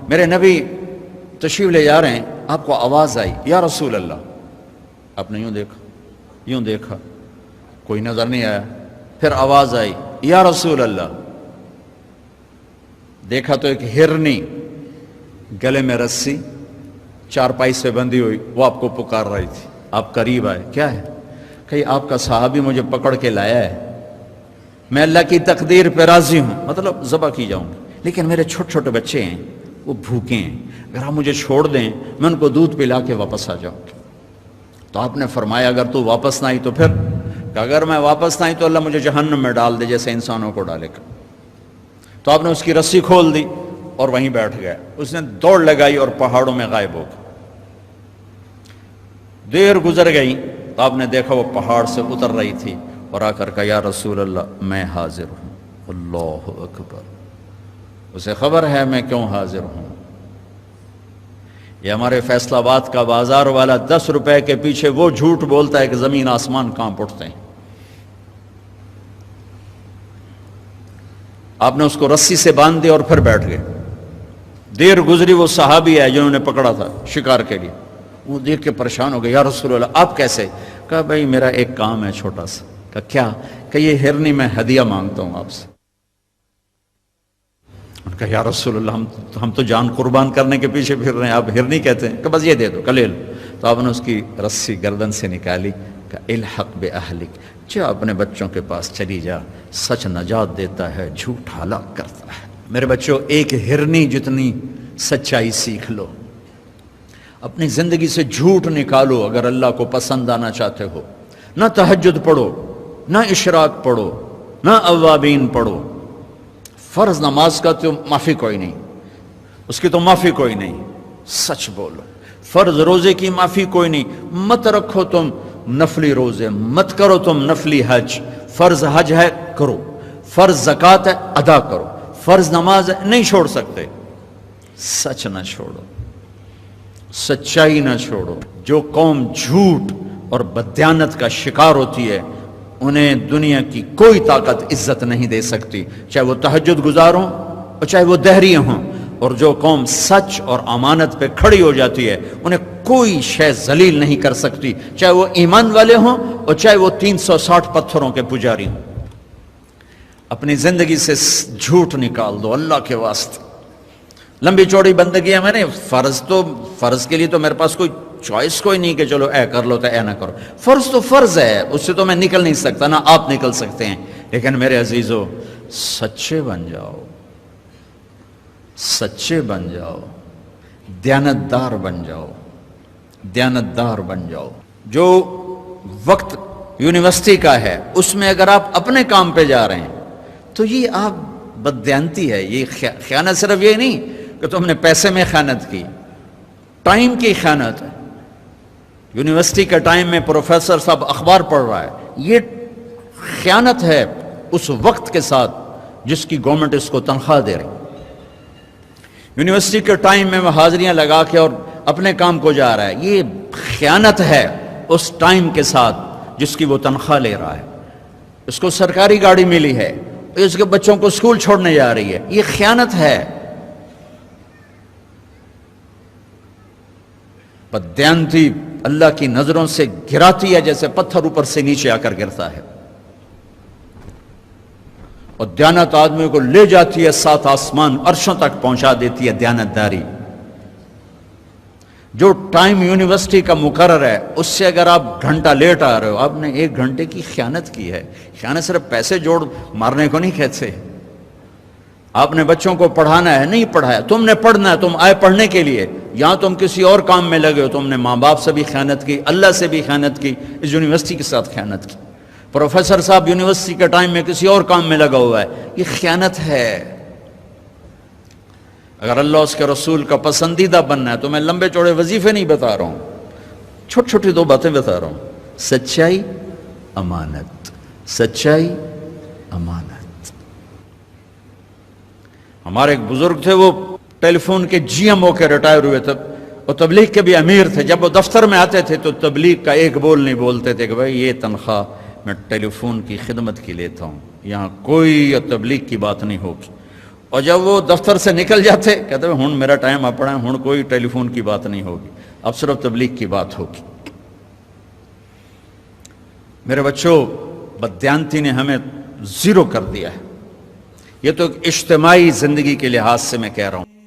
میرے نبی تشریف لے جا رہے ہیں، آپ کو آواز آئی یا رسول اللہ، آپ نے یوں دیکھا کوئی نظر نہیں آیا، پھر آواز آئی یا رسول اللہ، دیکھا تو ایک ہرنی گلے میں رسی چارپائی سے بندھی ہوئی وہ آپ کو پکار رہی تھی. آپ قریب آئے، کیا ہے؟ کہ آپ کا صحابی مجھے پکڑ کے لایا ہے، میں اللہ کی تقدیر پہ راضی ہوں، مطلب ذبح کی جاؤں گی، لیکن میرے چھوٹے چھوٹے بچے ہیں وہ بھوکے ہیں، اگر آپ مجھے چھوڑ دیں میں ان کو دودھ پلا کے واپس آ جاؤں گی. تو آپ نے فرمایا اگر تو واپس نہ آئی تو پھر، کہ اگر میں واپس نہ آئی تو اللہ مجھے جہنم میں ڈال دے جیسے انسانوں کو ڈالے گا. تو آپ نے اس کی رسی کھول دی اور وہیں بیٹھ گیا. اس نے دوڑ لگائی اور پہاڑوں میں غائب ہو گیا. دیر گزر گئی تو آپ نے دیکھا وہ پہاڑ سے اتر رہی تھی اور آ کر کہا یا رسول اللہ میں حاضر ہوں. اللہ اکبر. اسے خبر ہے میں کیوں حاضر ہوں. یہ ہمارے فیصل آباد کا بازار والا 10 روپے کے پیچھے وہ جھوٹ بولتا ہے کہ زمین آسمان کانپ اٹھتے ہیں. آپ نے اس کو رسی سے باندھ دیا اور پھر بیٹھ گئے. دیر گزری وہ صحابی ہے جنہوں نے پکڑا تھا شکار کے لیے، وہ دیکھ کے پریشان ہو گئے یا رسول اللہ آپ کیسے؟ کہا بھائی میرا ایک کام ہے چھوٹا سا. کہا کیا؟ کہ یہ ہرنی میں ہدیہ مانگتا ہوں آپ سے. کہا یا رسول اللہ ہم تو جان قربان کرنے کے پیچھے پھر رہے ہیں، آپ ہرنی کہتے ہیں؟ کہ بس یہ دے دو کلے لو. تو آپ نے اس کی رسی گردن سے نکالی، کہا الحق باہلک، جا اپنے بچوں کے پاس چلی جا، سچ نجات دیتا ہے جھوٹ ہلاک کرتا ہے. میرے بچوں ایک ہرنی جتنی سچائی سیکھ لو، اپنی زندگی سے جھوٹ نکالو اگر اللہ کو پسند آنا چاہتے ہو. نہ تہجد پڑھو، نہ اشراق پڑھو، نہ اوابین پڑھو. فرض نماز کا تو معافی کوئی نہیں، اس کی تو معافی کوئی نہیں، سچ بولو. فرض روزے کی معافی کوئی نہیں، مت رکھو تم نفلی روزے، مت کرو تم نفلی حج. فرض حج ہے کرو، فرض زکوٰۃ ہے ادا کرو، فرض نماز ہے نہیں چھوڑ سکتے. سچ نہ چھوڑو، سچائی نہ چھوڑو. جو قوم جھوٹ اور بددیانت کا شکار ہوتی ہے انہیں دنیا کی کوئی طاقت عزت نہیں دے سکتی، چاہے وہ تہجد گزار ہوں اور چاہے وہ دہری ہوں. اور جو قوم سچ اور امانت پہ کھڑی ہو جاتی ہے انہیں کوئی شے ذلیل نہیں کر سکتی، چاہے وہ ایمان والے ہوں اور چاہے وہ 360 پتھروں کے پجاری ہوں. اپنی زندگی سے جھوٹ نکال دو اللہ کے واسطے. لمبی چوڑی بندگی ہے، میں نے فرض کے لیے تو میرے پاس کوئی چوائس کوئی نہیں کہ چلو اے کر لو تو اے نہ کرو. فرض تو فرض ہے، اس سے تو میں نکل نہیں سکتا، نہ آپ نکل سکتے ہیں. لیکن میرے عزیزو سچے بن جاؤ، سچے بن جاؤ، دیانتدار بن جاؤ، دیانتدار بن جاؤ. جو وقت یونیورسٹی کا ہے اس میں اگر آپ اپنے کام پہ جا رہے ہیں تو یہ آپ بددیانتی ہے. یہ خیانت صرف یہ نہیں کہ تم نے پیسے میں خیانت کی، ٹائم کی خیانت ہے. یونیورسٹی کے ٹائم میں پروفیسر صاحب اخبار پڑھ رہا ہے، یہ خیانت ہے اس وقت کے ساتھ جس کی گورنمنٹ اس کو تنخواہ دے رہی. یونیورسٹی کے ٹائم میں وہ حاضریاں لگا کے اور اپنے کام کو جا رہا ہے، یہ خیانت ہے اس ٹائم کے ساتھ جس کی وہ تنخواہ لے رہا ہے. اس کو سرکاری گاڑی ملی ہے، اس کے بچوں کو اسکول چھوڑنے جا رہی ہے، یہ خیانت ہے. بددیانتی اللہ کی نظروں سے گراتی ہے جیسے پتھر اوپر سے نیچے آ کر گرتا ہے، اور دیانت آدمی کو لے جاتی ہے 7 آسمان عرشوں تک پہنچا دیتی ہے. دیانتداری جو ٹائم یونیورسٹی کا مقرر ہے اس سے اگر آپ گھنٹہ لیٹ آ رہے ہو آپ نے 1 گھنٹے کی خیانت کی ہے. خیانت صرف پیسے جوڑ مارنے کو نہیں کہتے. آپ نے بچوں کو پڑھانا ہے، نہیں پڑھایا، تم نے پڑھنا ہے، تم آئے پڑھنے کے لیے، یہاں تم کسی اور کام میں لگے ہو. تم نے ماں باپ سے بھی خیانت کی، اللہ سے بھی خیانت کی، اس یونیورسٹی کے ساتھ خیانت کی. پروفیسر صاحب یونیورسٹی کے ٹائم میں کسی اور کام میں لگا ہوا ہے، یہ خیانت ہے. اگر اللہ اس کے رسول کا پسندیدہ بننا ہے تو میں لمبے چوڑے وظیفے نہیں بتا رہا ہوں، چھوٹی چھوٹی 2 باتیں بتا رہا ہوں. سچائی، امانت، سچائی، امانت. ہمارے ایک بزرگ تھے، وہ ٹیلی فون کے جی ایم ہو کے ریٹائر ہوئے تھے اور تبلیغ کے بھی امیر تھے. جب وہ دفتر میں آتے تھے تو تبلیغ کا ایک بول نہیں بولتے تھے کہ بھائی یہ تنخواہ میں ٹیلی فون کی خدمت کی لیتا ہوں، یہاں کوئی تبلیغ کی بات نہیں ہوگی. اور جب وہ دفتر سے نکل جاتے کہتے ہیں ہن میرا ٹائم اپنا ہے، ہن کوئی ٹیلی فون کی بات نہیں ہوگی، اب صرف تبلیغ کی بات ہوگی۔ میرے بچوں، بددیانتی نے ہمیں زیرو کر دیا ہے۔ یہ تو ایک اجتماعی زندگی کے لحاظ سے میں کہہ رہا ہوں۔